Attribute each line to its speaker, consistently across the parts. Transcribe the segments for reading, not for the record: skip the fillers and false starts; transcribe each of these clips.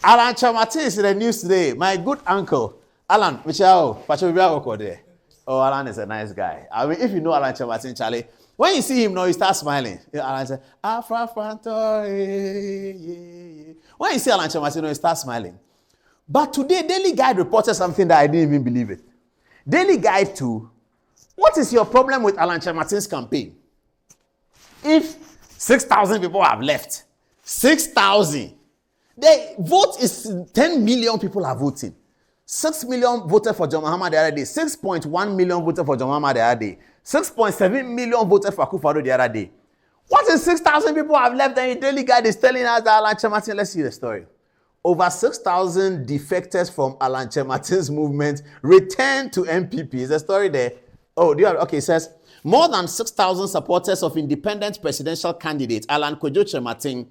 Speaker 1: Alan Kyremateng is in the news today. My good uncle, Alan, Michelle, oh, Alan is a nice guy. I mean, if you know Alan Kyremateng, Charlie, when you see him now, you start smiling. Alan said, when you see Alan Kyremateng, you start smiling. But today, Daily Guide reported something that I didn't even believe it. Daily Guide 2, what is your problem with Alan Kyremateng's campaign? If 6,000 people have left, 6,000, the vote is 10 million people are voting. 6 million voted for John Mahama the other day. 6.1 million voted for John Mahama the other day. 6.7 million voted for Akufo-Addo the other day. What is 6,000 people have left? And the Daily Guide is telling us that Alan Kyremateng, let's see the story. Over 6,000 defectors from Alan Kyremateng's movement returned to NPP. Is the story there? Oh, do you have, okay, it says, more than 6,000 supporters of independent presidential candidate Alan Kyremateng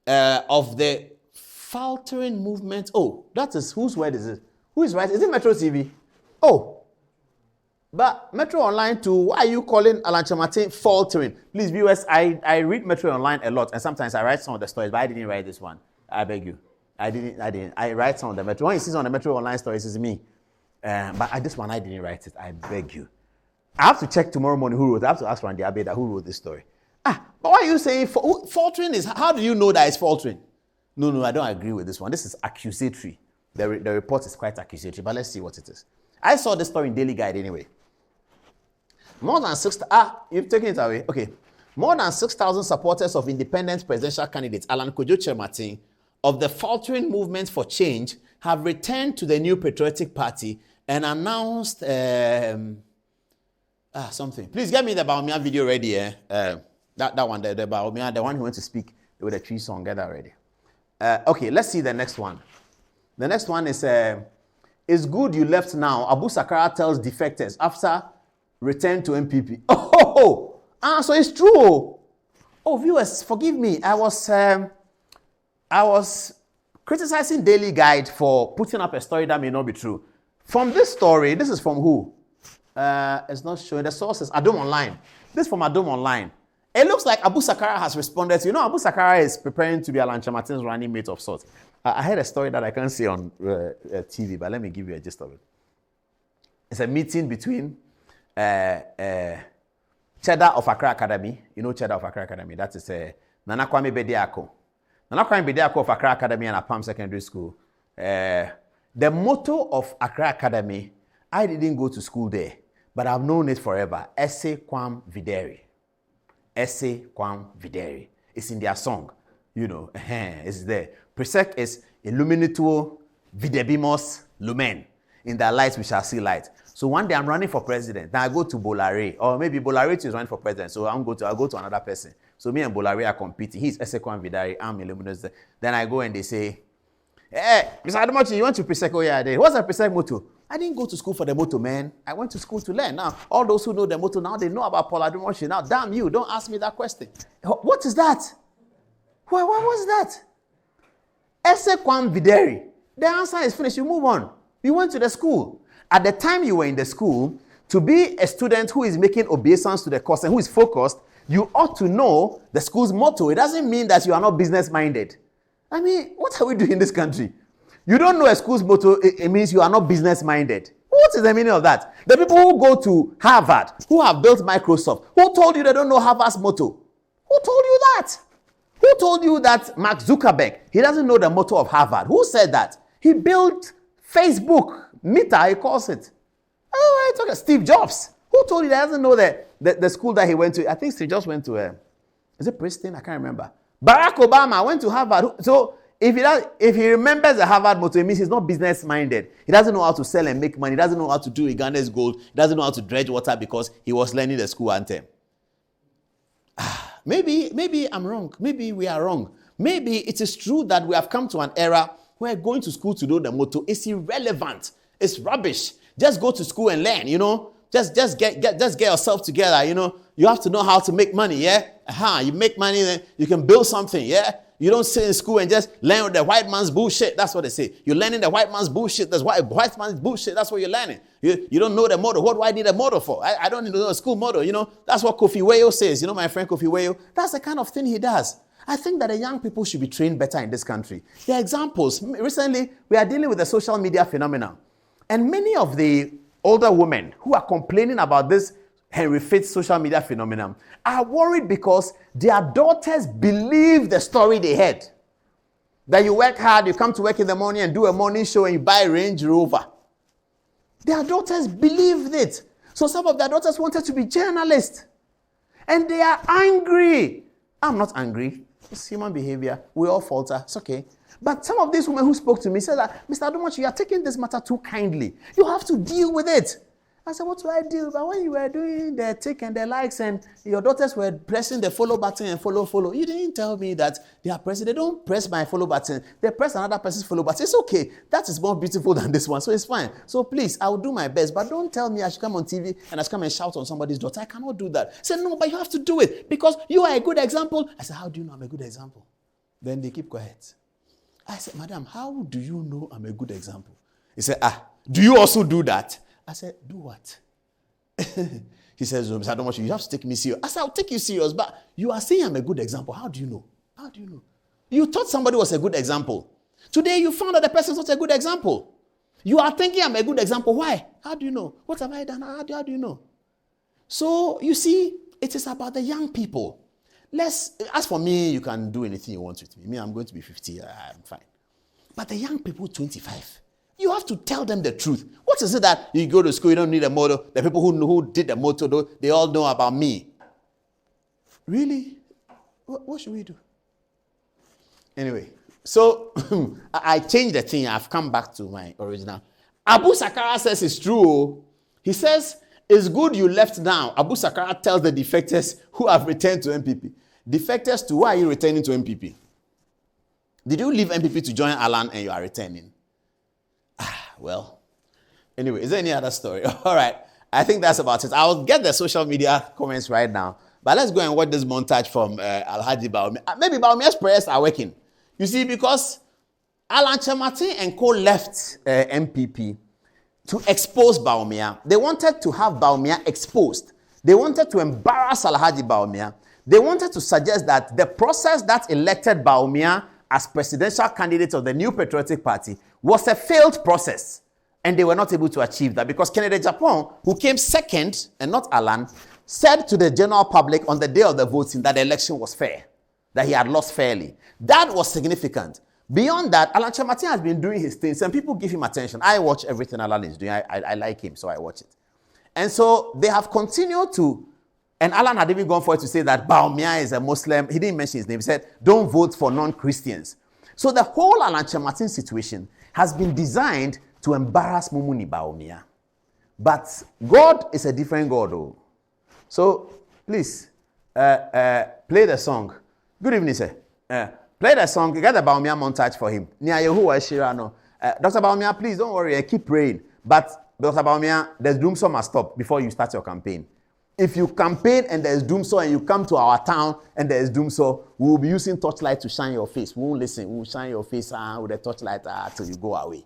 Speaker 1: of the faltering movement. Oh, that is, whose word is it? Who is right? Is it Metro TV? Oh, but Metro Online too, why are you calling Alan Kyremateng faltering? Please, viewers, I read Metro Online a lot, and sometimes I write some of the stories, but I didn't write this one. I beg you. I didn't. I write some of the Metro. When you see some of the Metro Online stories, it's me. But this one, I didn't write it. I beg you. I have to check tomorrow morning who wrote it. I have to ask Randy Abeda who wrote this story. But why are you saying faltering is, how do you know that it's faltering? No, I don't agree with this one. This is accusatory. The report is quite accusatory, but let's see what it is. I saw this story in Daily Guide anyway. More than 6,000, you've taken it away. Okay. More than 6,000 supporters of independent presidential candidate Alan Kyremateng of the faltering movement for change have returned to the New Patriotic Party and announced something. Please get me the Baumia video ready. That one, the Baumia, the one who went to speak with the tree song. Get that ready. Okay, let's see the next one. The next one is, it's good you left now. Abu Sakara tells defectors after return to MPP. So it's true. Oh, viewers, forgive me. I was criticizing Daily Guide for putting up a story that may not be true. From this story, this is from who? It's not showing the sources. Adom-Online. This is from Adom-Online. It looks like Abu Sakara has responded. You know, Abu Sakara is preparing to be Alan Kyremateng's running mate of sorts. I heard a story that I can't see on TV, but let me give you a gist of it. It's a meeting between Cheddar of Accra Academy. You know Cheddar of Accra Academy. That is Nana Kwame Bediako. Nana Kwame Bediako of Accra Academy and Apam Secondary School. The motto of Accra Academy, I didn't go to school there, but I've known it forever. Esse quam videri. Esse quam videri. It's in their song. You know, it's there. Presec is illuminituo videbimos lumen. In their light we shall see light. So one day I'm running for president. Then I go to Bolare, or maybe Bolare is running for president. So I'll go to another person. So me and Bolare are competing. He's Esse quam videri. I'm illuminous. Then I go and they say, hey, Mr. Adom-Otchere, you want to Presec? Oh yeah, what's a Presec motto? I didn't go to school for the motto, man. I went to school to learn. Now, all those who know the motto, now they know about Paul Adom-Otchere. Now, damn you, don't ask me that question. What is that? What was that? Esse quam videri. The answer is finished. You move on. You went to the school. At the time you were in the school, to be a student who is making obeisance to the course and who is focused, you ought to know the school's motto. It doesn't mean that you are not business-minded. I mean, what are we doing in this country? You don't know a school's motto, it means you are not business-minded. What is the meaning of that? The people who go to Harvard, who have built Microsoft, who told you they don't know Harvard's motto? Who told you that? Who told you that Mark Zuckerberg, he doesn't know the motto of Harvard? Who said that? He built Facebook. Meta, he calls it. Oh, okay. Steve Jobs. Who told you he doesn't know the school that he went to? I think Steve Jobs went to, is it Princeton? I can't remember. Barack Obama went to Harvard. So if he remembers the Harvard motto, it means he's not business-minded. He doesn't know how to sell and make money. He doesn't know how to do Uganda's gold. He doesn't know how to dredge water because he was learning the school anthem. Maybe I'm wrong. Maybe we are wrong. Maybe it is true that we have come to an era where going to school to know the motto is irrelevant. It's rubbish. Just go to school and learn, you know. Just get yourself together, you know. You have to know how to make money, yeah? You make money, then you can build something, yeah? You don't sit in school and just learn the white man's bullshit. That's what they say. You're learning the white man's bullshit. That's white man's bullshit. That's what you're learning. You don't know the motto. What do I need a motto for? I don't need to know a school motto. You know, that's what Kofi Wayo says. You know, my friend Kofi Wayo. That's the kind of thing he does. I think that the young people should be trained better in this country. There are examples. Recently, we are dealing with the social media phenomenon. And many of the older women who are complaining about this Henry Fitz social media phenomenon are worried because their daughters believe the story they heard. That you work hard, you come to work in the morning and do a morning show and you buy a Range Rover. Their daughters believed it. So some of their daughters wanted to be journalists. And they are angry. I'm not angry. It's human behavior. We all falter. It's okay. But some of these women who spoke to me said that, Mr. Adom-Otchere, you are taking this matter too kindly. You have to deal with it. I said, what do I do? But when you were doing the tick and the likes and your daughters were pressing the follow button and follow, you didn't tell me that they are pressing. They don't press my follow button. They press another person's follow button. It's okay. That is more beautiful than this one. So it's fine. So please, I will do my best. But don't tell me I should come on TV and I should come and shout on somebody's daughter. I cannot do that. I said, no, but you have to do it because you are a good example. I said, how do you know I'm a good example? Then they keep quiet. I said, madam, how do you know I'm a good example? He said, do you also do that? I said, do what? He says, Mr. Adom-Otchere, you have to take me serious. I said, I'll take you serious, but you are saying I'm a good example. How do you know? How do you know? You thought somebody was a good example. Today you found that the person is not a good example. You are thinking I'm a good example. Why? How do you know? What have I done? How do you know? So, you see, it is about the young people. As for me, you can do anything you want with me. I'm going to be 50. I'm fine. But the young people, 25. You have to tell them the truth. What is it that you go to school, you don't need a motto? The people who did the motto, they all know about me. Really? What should we do? Anyway, so I changed the thing. I've come back to my original. Abu Sakara says it's true. He says, it's good you left now. Abu Sakara tells the defectors who have returned to NPP. Defectors to why are you returning to NPP? Did you leave NPP to join Alan and you are returning? Well, anyway, is there any other story? All right. I think that's about it. I'll get the social media comments right now. But let's go and watch this montage from Alhaji Bawumia. Maybe Bawumia's prayers are working. You see, because Alan Kyeremateng and co left NPP to expose Bawumia. They wanted to have Bawumia exposed. They wanted to embarrass Alhaji Bawumia. They wanted to suggest that the process that elected Bawumia as presidential candidate of the New Patriotic Party was a failed process. And they were not able to achieve that because Kennedy Japan, who came second and not Alan, said to the general public on the day of the voting that the election was fair, that he had lost fairly. That was significant. Beyond that, Alan Kyeremateng has been doing his things and people give him attention. I watch everything Alan is doing. I like him, so I watch it. And so they have continued to, and Alan had even gone for it to say that Bawumia is a Muslim. He didn't mention his name. He said, don't vote for non-Christians. So the whole Alan Kyeremateng situation has been designed to embarrass Mumuni Bawumia. But God is a different God, though. So, please, play the song. Good evening, sir. Play the song. Get the Bawumia montage for him. Dr. Bawumia, please, don't worry. Keep praying. But, Dr. Bawumia, the doomsday must stop before you start your campaign. If you campaign and there's doomsday and you come to our town and there's doomsday, we will be using torchlight to shine your face. We won't listen. We will shine your face with a torchlight till you go away.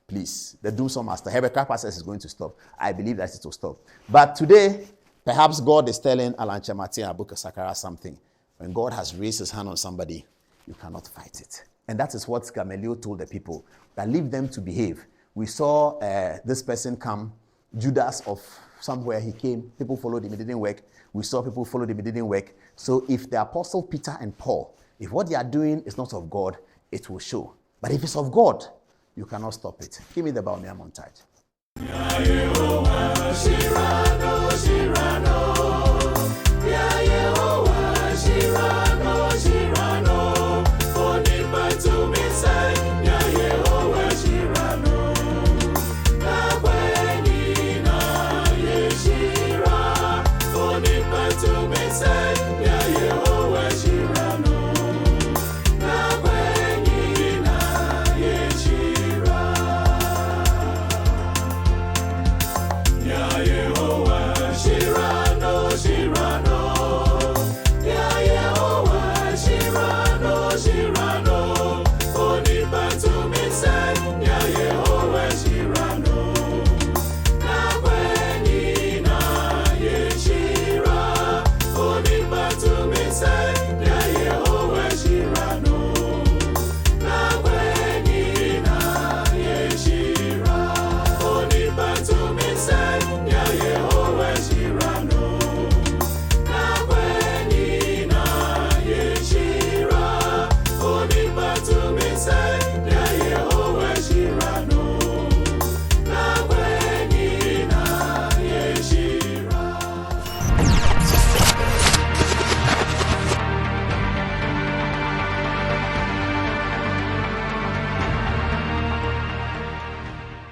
Speaker 1: Please, the doomsday master, Herbert process is going to stop. I believe that it will stop. But today, perhaps God is telling Alan Kyeremateng, Abu Sakara something. When God has raised his hand on somebody, you cannot fight it. And that is what Gamaliel told the people, that leave them to behave. We saw this person come, Judas of somewhere he came, people followed him, it didn't work. We saw people followed him, it didn't work. So if the Apostle Peter and Paul, if what they are doing is not of God, it will show. But if it's of God, you cannot stop it. Give me the Bawumia montage.